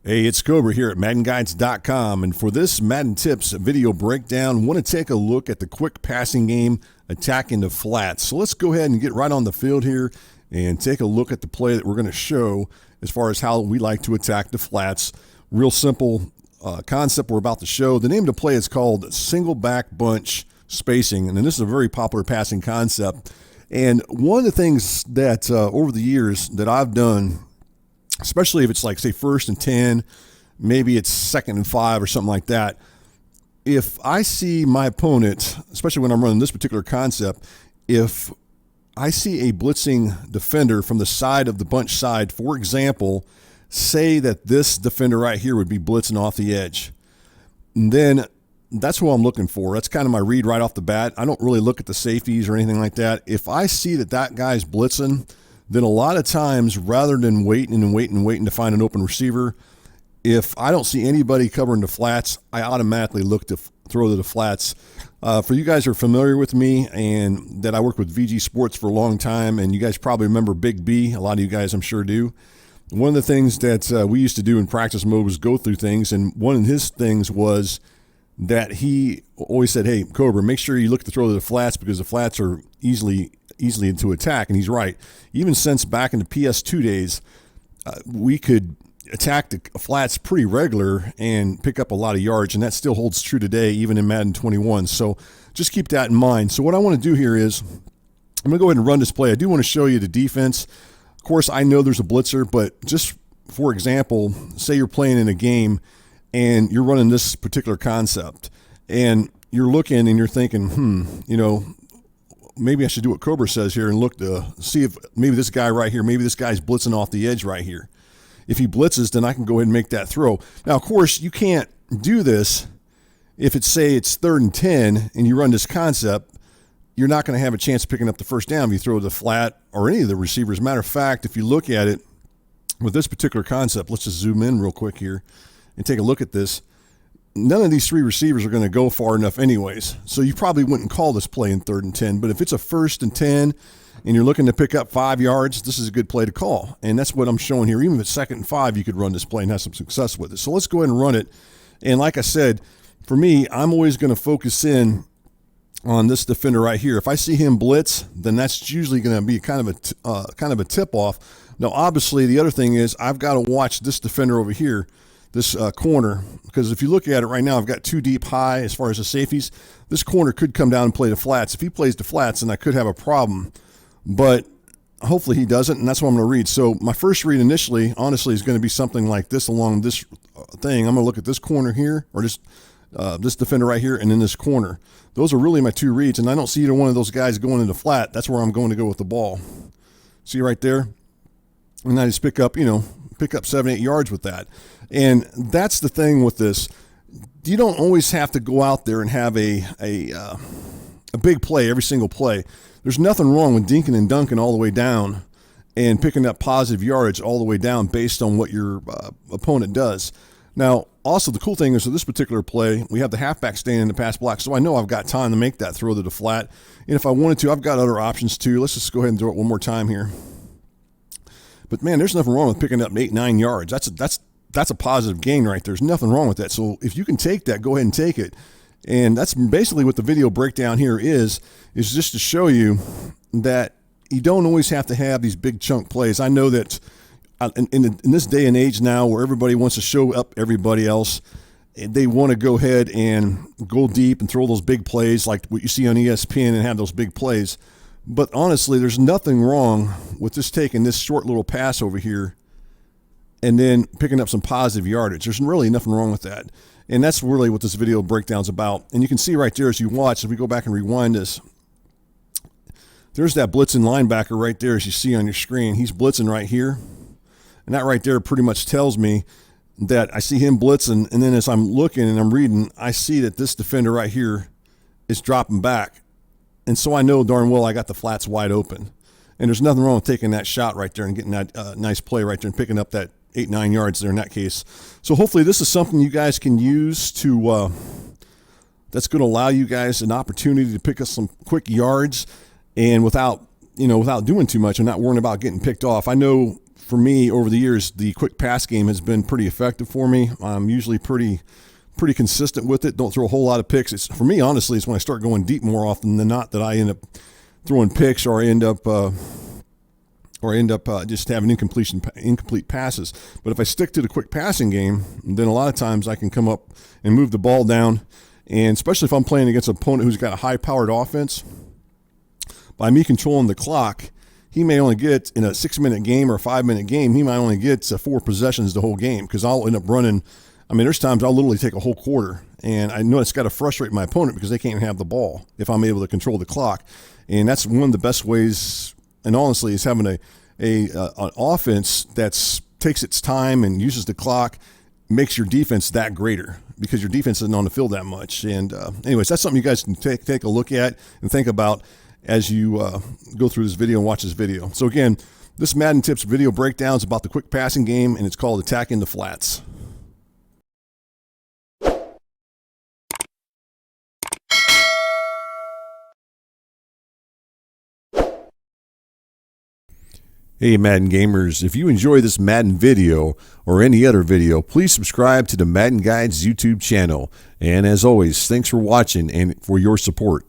Hey, it's Cobra here at MaddenGuides.com, and for this Madden Tips video breakdown, I want to take a look at the quick passing game attacking the flats. So let's go ahead and get right on the field here and take a look at the play that we're going to show as far as how we like to attack the flats. Real simple concept we're about to show. The name of the play is called single back bunch spacing, and this is a very popular passing concept. And one of the things that over the years that I've done, especially if it's like, say, 1st and 10, maybe it's 2nd and 5 or something like that. If I see my opponent, especially when I'm running this particular concept, if I see a blitzing defender from the side of the bunch side, for example, say that this defender right here would be blitzing off the edge, and then that's who I'm looking for. That's kind of my read right off the bat. I don't really look at the safeties or anything like that. If I see that that guy's blitzing, then a lot of times, rather than waiting to find an open receiver, if I don't see anybody covering the flats, I automatically look to throw to the flats. For you guys who are familiar with me and that I worked with VG Sports for a long time, and you guys probably remember Big B, a lot of you guys I'm sure do. One of the things that we used to do in practice mode was go through things, and one of his things was that he always said, hey, Cobra, make sure you look to throw to the flats because the flats are easily to attack, and he's right. Even since back in the PS2 days, we could attack the flats pretty regular and pick up a lot of yards, and that still holds true today, even in Madden 21. So just keep that in mind. So what I want to do here is I'm going to go ahead and run this play. I do want to show you the defense. Of course, I know there's a blitzer, but just for example, say you're playing in a game and you're running this particular concept, and you're looking and you're thinking, maybe I should do what Cobra says here and look to see if maybe this guy right here, maybe this guy's blitzing off the edge right here. If he blitzes, then I can go ahead and make that throw. Now, of course, you can't do this if it's, say, it's 3rd and 10 and you run this concept. You're not going to have a chance of picking up the first down if you throw the flat or any of the receivers. Matter of fact, if you look at it with this particular concept, let's just zoom in real quick here and take a look at this. None of these 3 receivers are going to go far enough anyways. So you probably wouldn't call this play in 3rd and 10. But if it's a 1st and 10 and you're looking to pick up 5 yards, this is a good play to call. And that's what I'm showing here. Even if it's 2nd and 5, you could run this play and have some success with it. So let's go ahead and run it. And like I said, for me, I'm always going to focus in on this defender right here. If I see him blitz, then that's usually going to be kind of a tip-off. Now, obviously, the other thing is I've got to watch this defender over here, this corner, because if you look at it right now, I've got 2 deep high as far as the safeties. This corner could come down and play the flats. If he plays the flats, then I could have a problem, but hopefully he doesn't, and that's what I'm going to read. So my first read initially, honestly, is going to be something like this along this thing. I'm going to look at this corner here, or this defender right here, and then this corner. Those are really my 2 reads, and I don't see either one of those guys going into flat. That's where I'm going to go with the ball. See right there? And I just pick up 7-8 yards with that. And that's the thing with this. You don't always have to go out there and have a big play every single play. There's nothing wrong with dinking and dunking all the way down and picking up positive yardage all the way down based on what your opponent does. Now, also the cool thing is with this particular play, we have the halfback staying in the pass block, so I know I've got time to make that throw to the flat. And if I wanted to, I've got other options too. Let's just go ahead and throw it one more time here. But man, there's nothing wrong with picking up 8-9 yards. That's a positive gain right there. There's nothing wrong with that. So if you can take that, go ahead and take it. And that's basically what the video breakdown here is just to show you that you don't always have to have these big chunk plays. I know that in this day and age now where everybody wants to show up everybody else, they want to go ahead and go deep and throw those big plays like what you see on ESPN and have those big plays. But honestly, there's nothing wrong with just taking this short little pass over here and then picking up some positive yardage. There's really nothing wrong with that. And that's really what this video breakdown is about. And you can see right there as you watch, if we go back and rewind this, there's that blitzing linebacker right there as you see on your screen. He's blitzing right here. And that right there pretty much tells me that I see him blitzing. And then as I'm looking and I'm reading, I see that this defender right here is dropping back. And so I know darn well I got the flats wide open. And there's nothing wrong with taking that shot right there and getting that nice play right there and picking up that 8-9 yards there in that case. So hopefully this is something you guys can use to that's going to allow you guys an opportunity to pick up some quick yards and without doing too much and not worrying about getting picked off. I know for me over the years, the quick pass game has been pretty effective for me. I'm usually pretty consistent with it. Don't throw a whole lot of picks. For me, honestly, it's when I start going deep more often than not that I end up throwing picks, or I end up just having incomplete passes. But if I stick to the quick passing game, then a lot of times I can come up and move the ball down. And especially if I'm playing against an opponent who's got a high-powered offense, by me controlling the clock, he may only get, in a 6-minute game or a 5-minute game, he might only get 4 possessions the whole game, because I'll end up running. I mean, there's times I'll literally take a whole quarter, and I know it's got to frustrate my opponent because they can't have the ball if I'm able to control the clock. And that's one of the best ways, and honestly, is having an offense that takes its time and uses the clock, makes your defense that greater, because your defense isn't on the field that much. And anyways, that's something you guys can take a look at and think about as you go through this video and watch this video. So again, this Madden Tips video breakdown is about the quick passing game, and it's called Attacking the Flats. Hey Madden gamers, if you enjoy this Madden video or any other video, please subscribe to the Madden Guides YouTube channel. And as always, thanks for watching and for your support.